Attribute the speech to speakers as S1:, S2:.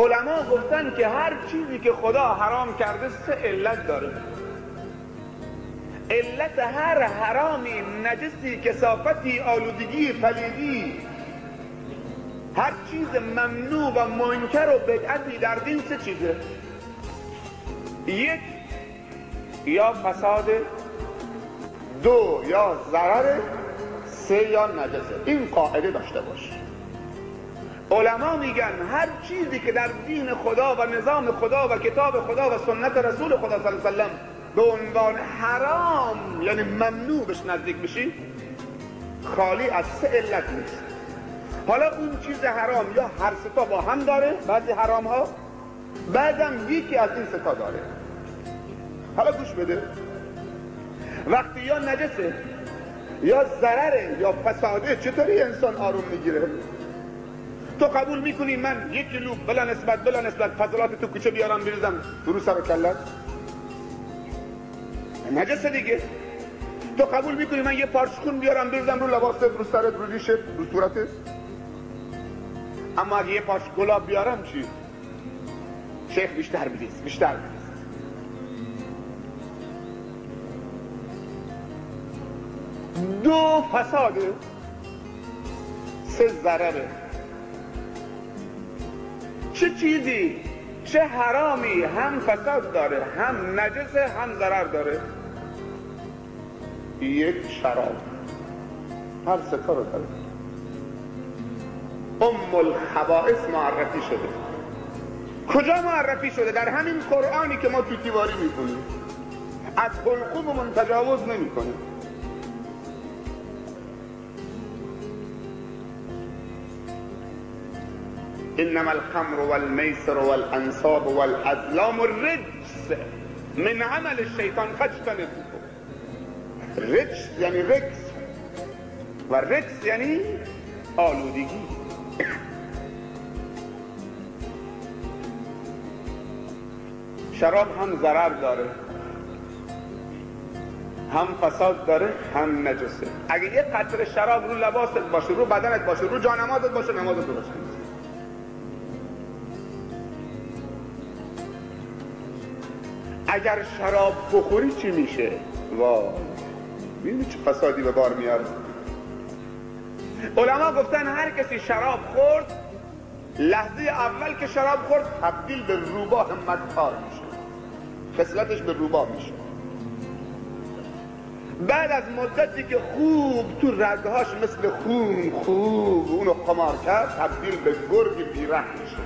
S1: علما گفتن که هر چیزی که خدا حرام کرده 3 علت داره. علت هر حرامی، نجسی، کثافتی، آلودگی، پلیدی، هر چیز ممنوع و منکر و بدعتی در دین 3 چیزه. 1 یا فساد، 2 یا ضرر، 3 یا نجسه. این قاعده داشته باش. علما میگن هر چیزی که در دین خدا و نظام خدا و کتاب خدا و سنت رسول خدا صلی الله علیه وسلم به عنوان حرام، یعنی ممنوع بهش نزدیک بشی، خالی از 3 علت نیست. حالا اون چیز حرام یا هر 3 تا با هم داره، بعضی حرام ها، بعضم یکی از این 3 تا داره. حالا گوش بده. وقتی یا نجسه یا ضرره یا فساده، چطوری انسان آروم میگیره؟ تو قبول میکنی من 1 کیلو بلا نسبت فضلات تو کوچه بیارم بریزم رو سر و کلت؟ نجسه دیگه. تو قبول میکنی من 1 پارچ خون بیارم بریزم رو لباست، رو سرت، رو ریشت، رو صورتت؟ اما اگه 1 پارچ گلاب بیارم چی؟ شیخ بیشتر بریز. 2 فساده، 3 ضرره. چه چیزی، چه حرامی هم فساد داره، هم نجسه، هم ضرر داره؟ 1 شراب. هر 3 تا رو داره. ام الخبائث معرفی شده. کجا معرفی شده؟ در همین قرآنی که ما توتیواری میکنیم. از حلقوممون تجاوز نمیکنیم. انما الخمر والمیسر والانصاب والازلام رجس من عمل الشیطان فاجتنبوه. رجس یعنی رکس و رکس یعنی آلودگی. شراب هم ضرر داره، هم فساد داره، هم نجسه. اگه 1 قطره شراب رو لباست باشه، رو بدنت باشه، رو جانمازت باشه، نمازت درست نیست. اگر شراب بخوری چی میشه؟ وای، ببینید چه فسادی به بار میاره. علما گفتن هر کسی شراب خورد، لحظه اول که شراب خورد تبدیل به روباه مکار میشه، خصلتش به روباه میشه. بعد از مدتی که خوب تو رگهاش مثل خون خوب اونو خمار کرد، تبدیل به گرگ بیره میشه.